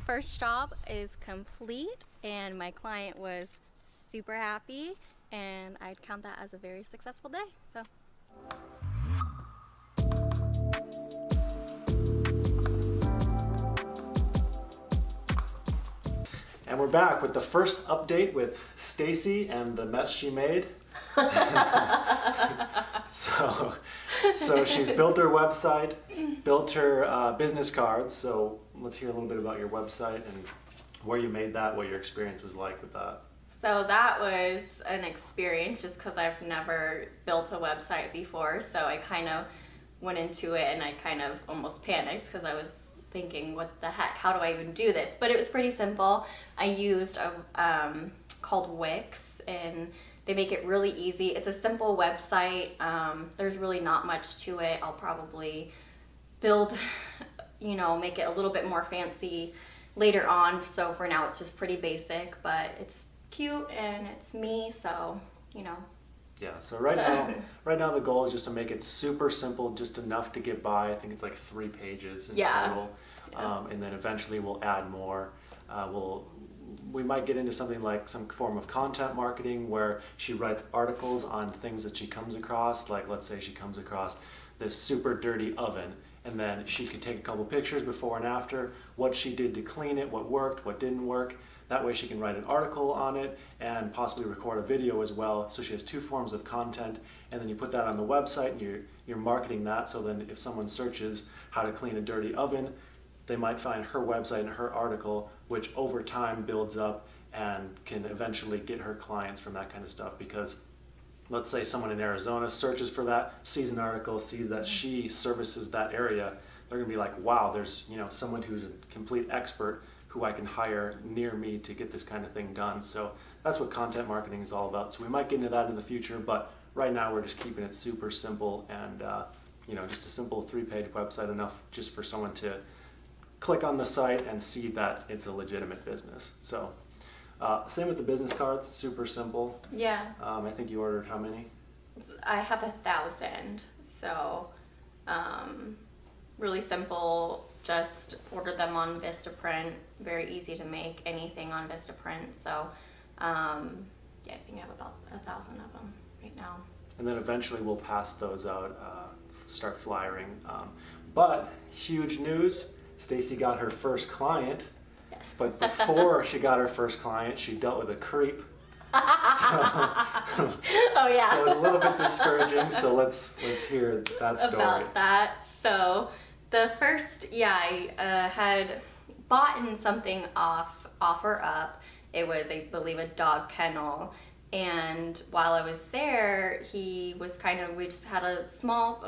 first job is complete and my client was super happy, and I'd count that as a very successful day. So. And we're back with the first update with Stacy and the mess she made. So she's built her website, built her business cards. So let's hear a little bit about your website and where you made that, what your experience was like with that. So that was an experience just because I've never built a website before. So I kind of went into it and I kind of almost panicked because I was thinking, what the heck, how do I even do this? But it was pretty simple. I used a called Wix, and they make it really easy. It's a simple website. There's really not much to it. I'll probably build, make it a little bit more fancy later on. So for now it's just pretty basic, but it's cute and it's me, so Yeah, so right now the goal is just to make it super simple, just enough to get by. I think it's like 3 pages in total. Yeah. And then eventually we'll add more. We might get into something like some form of content marketing where she writes articles on things that she comes across. Like, let's say she comes across this super dirty oven, and then she could take a couple pictures before and after, what she did to clean it, what worked, what didn't work. That way she can write an article on it and possibly record a video as well. So she has 2 forms of content, and then you put that on the website and you're marketing that. So then if someone searches how to clean a dirty oven, they might find her website and her article, which over time builds up and can eventually get her clients from that kind of stuff. Because let's say someone in Arizona searches for that, sees an article, sees that she services that area, they're gonna be like, wow, there's someone who's a complete expert who I can hire near me to get this kind of thing done. So that's what content marketing is all about. So we might get into that in the future, but right now we're just keeping it super simple and just a simple 3-page website, enough just for someone to click on the site and see that it's a legitimate business. So same with the business cards, super simple. Yeah. I think you ordered how many? I have 1,000, so really simple. Just order them on Vistaprint. Very easy to make anything on Vistaprint. So I think I have about 1,000 of them right now. And then eventually we'll pass those out, start flyering. But huge news, Stacy got her first client. Yes. But before she got her first client, she dealt with a creep. Oh yeah. So it was a little bit discouraging. So let's hear that story. About that. So the first, I had bought something off OfferUp. It was, I believe, a dog kennel. And while I was there, he was we just had a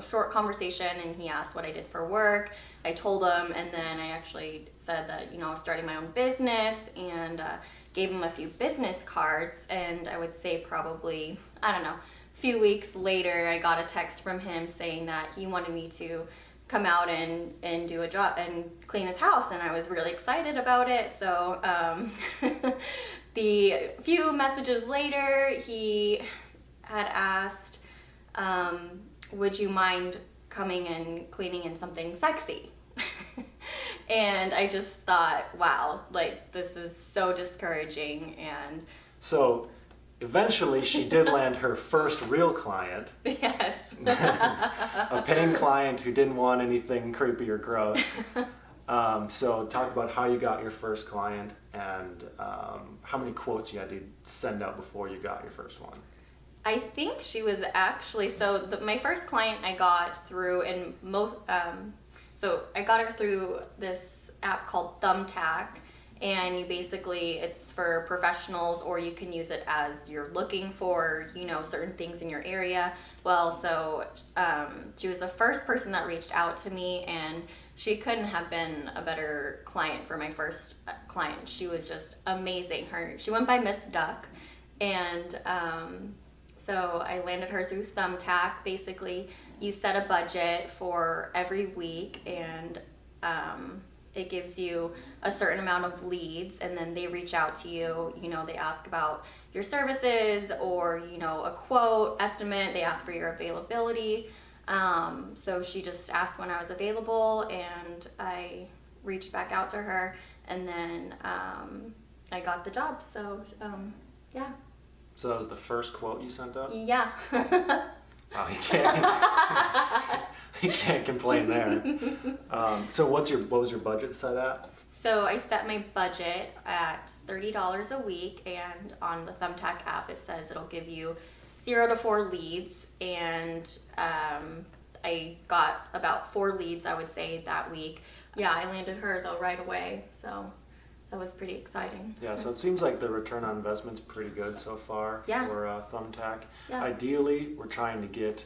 short conversation, and he asked what I did for work. I told him, and then I actually said that, I was starting my own business, and gave him a few business cards. And I would say probably, a few weeks later, I got a text from him saying that he wanted me to come out and do a job and clean his house, and I was really excited about it. So the few messages later, he had asked, would you mind coming and cleaning in something sexy? And I just thought, wow, this is so discouraging. And so eventually she did land her first real client. Yes. A paying client who didn't want anything creepy or gross. So talk about how you got your first client and how many quotes you had to send out before you got your first one. I think she was actually, my first client I got through, so I got her through this app called Thumbtack. And it's for professionals, or you can use it as you're looking for, certain things in your area. Well, so she was the first person that reached out to me, and she couldn't have been a better client for my first client. She was just amazing. She went by Miss Duck, and so I landed her through Thumbtack. Basically, you set a budget for every week, and it gives you a certain amount of leads, and then they reach out to you. They ask about your services, or a quote estimate. They ask for your availability. So she just asked when I was available, and I reached back out to her, and then I got the job. So yeah. So that was the first quote you sent out? Yeah. Oh, you can't complain there. So what was your budget set at? So I set my budget at $30 a week, and on the Thumbtack app it says it'll give you 0 to 4 leads, and I got about 4 leads, I would say, that week. Yeah, I landed her though right away, so that was pretty exciting. Yeah, so it seems like the return on investment's pretty good so far for Thumbtack. Yeah. Ideally, we're trying to get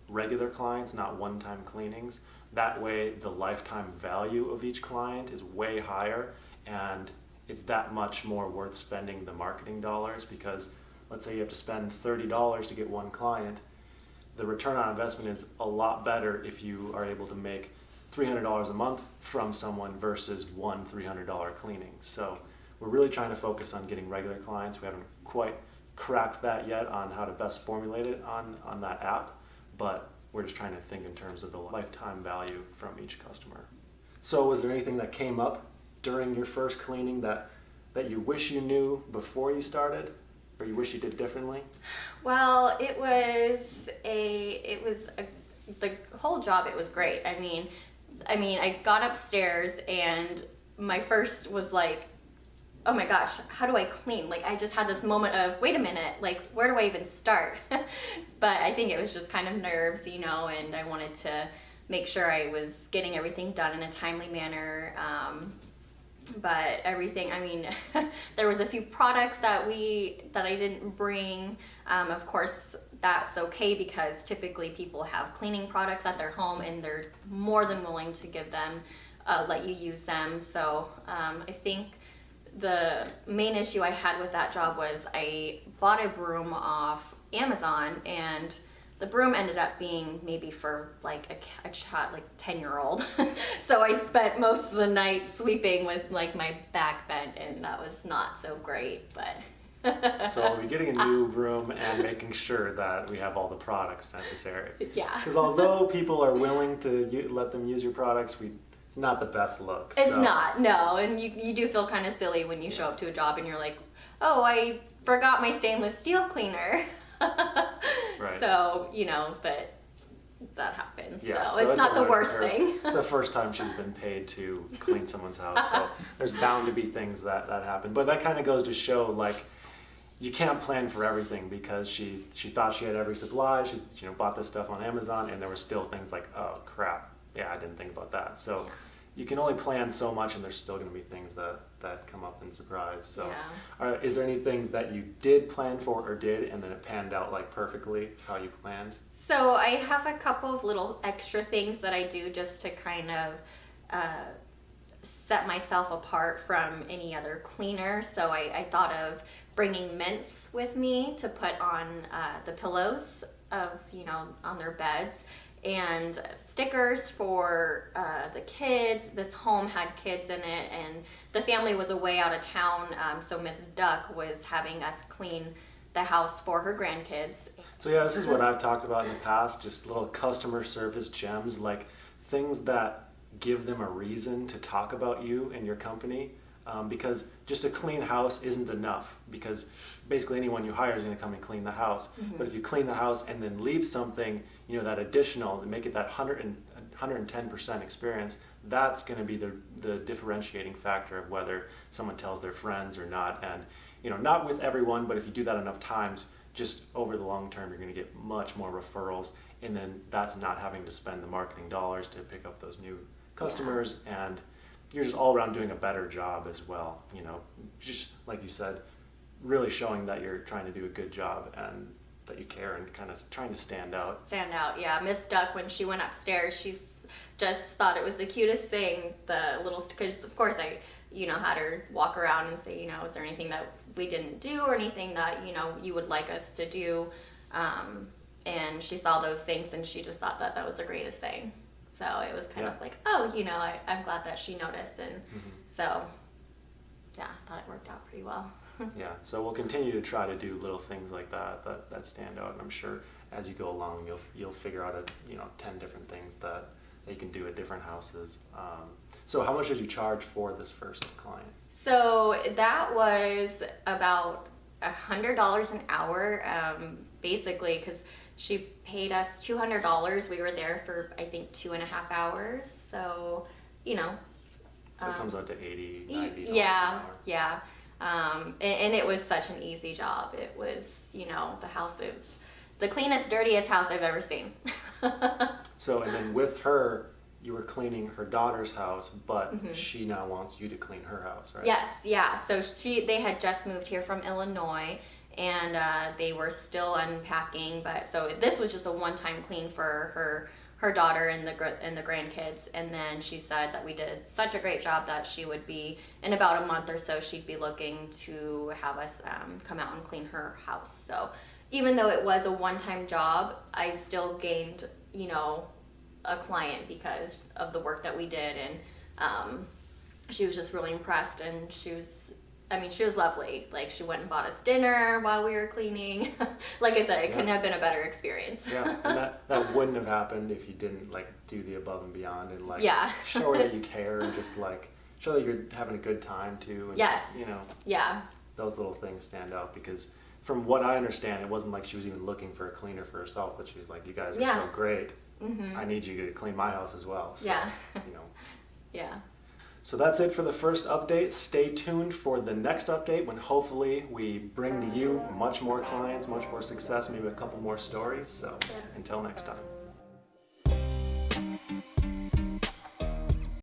regular clients, not one-time cleanings. That way, the lifetime value of each client is way higher, and it's that much more worth spending the marketing dollars, because let's say you have to spend $30 to get one client. The return on investment is a lot better if you are able to make $300 a month from someone versus one $300 cleaning. So we're really trying to focus on getting regular clients. We haven't quite cracked that yet on how to best formulate it on that app, but we're just trying to think in terms of the lifetime value from each customer. So was there anything that came up during your first cleaning that you wish you knew before you started, or you wish you did differently? Well, the whole job, it was great. I mean, I got upstairs and my first was like, oh my gosh, how do I clean? Like, I just had this moment of, wait a minute, like, where do I even start? But I think it was just kind of nerves, and I wanted to make sure I was getting everything done in a timely manner. But everything, there was a few products that I didn't bring. Of course, that's okay, because typically people have cleaning products at their home and they're more than willing to give them, let you use them. So I think the main issue I had with that job was I bought a broom off Amazon, and the broom ended up being maybe for like a child, like 10-year-old. So I spent most of the night sweeping with like my back bent, and that was not so great, but. So we'll be getting a new broom and making sure that we have all the products necessary. Yeah. Because although people are willing to let them use your products, it's not the best look. It's not, no. And you do feel kind of silly when you show up to a job and you're like, oh, I forgot my stainless steel cleaner. Right. So, but that happens. Yeah, so it's not the worst thing. It's the first time she's been paid to clean someone's house, so there's bound to be things that happen. But that kind of goes to show, like, you can't plan for everything, because she thought she had every supply. She bought this stuff on Amazon, and there were still things like, oh crap, yeah, I didn't think about that. So you can only plan so much, and there's still going to be things that come up in surprise. So is there anything that you did plan for or did, and then it panned out like perfectly how you planned? So I have a couple of little extra things that I do just to kind of set myself apart from any other cleaner. So I thought of bringing mints with me to put on the pillows of, on their beds, and stickers for the kids. This home had kids in it, and the family was away out of town, so Miss Duck was having us clean the house for her grandkids. So yeah, this is what I've talked about in the past, just little customer service gems, like things that give them a reason to talk about you and your company. Because just a clean house isn't enough, because basically anyone you hire is going to come and clean the house. Mm-hmm. But if you clean the house and then leave something, that additional, and make it that 110% experience, that's going to be the differentiating factor of whether someone tells their friends or not. And not with everyone, but if you do that enough times, just over the long term, you're going to get much more referrals, and then that's not having to spend the marketing dollars to pick up those new customers, and you're just all around doing a better job as well. Just like you said, really showing that you're trying to do a good job and that you care, and kind of trying to stand out. Yeah. Miss Duck, when she went upstairs, she just thought it was the cutest thing. The little, because of course I, had her walk around and say, is there anything that we didn't do, or anything that, you would like us to do? And she saw those things, and she just thought that was the greatest thing. So it was kind of like, oh, I'm glad that she noticed. And so, yeah, I thought it worked out pretty well. Yeah, so we'll continue to try to do little things like that stand out. And I'm sure as you go along, you'll figure out 10 different things that that you can do at different houses. So how much did you charge for this first client? So that was about $100 an hour, basically, because she paid us $200. We were there for, I think, 2.5 hours. So, you know. So it comes out to $80, $90 Yeah, an hour. yeah. And it was such an easy job. It was, you know, the house is the cleanest, dirtiest house I've ever seen. So, and then with her, you were cleaning her daughter's house, but Mm-hmm. she now wants you to clean her house, right? Yes, yeah. So they had just moved here from Illinois, and they were still unpacking. But so this was just a one-time clean for her daughter and the grandkids. And then she said that we did such a great job that she would be, in about a month or so, she'd be looking to have us come out and clean her house. So even though it was a one-time job, I still gained, you know, a client because of the work that we did. And she was just really impressed, and she was lovely. Like, she went and bought us dinner while we were cleaning. Like I said, it couldn't have been a better experience. Yeah, and that wouldn't have happened if you didn't like do the above and beyond and like Yeah. show her that you care and just like show that you're having a good time too. And Yes. just, you know, Yeah. those little things stand out because from what I understand, it wasn't like she was even looking for a cleaner for herself, but she was like, "You guys are Yeah. so great. Mhm. I need you to clean my house as well." So, Yeah. you know. Yeah. So that's it for the first update. Stay tuned for the next update when hopefully we bring to you much more clients, much more success, maybe a couple more stories. So until next time.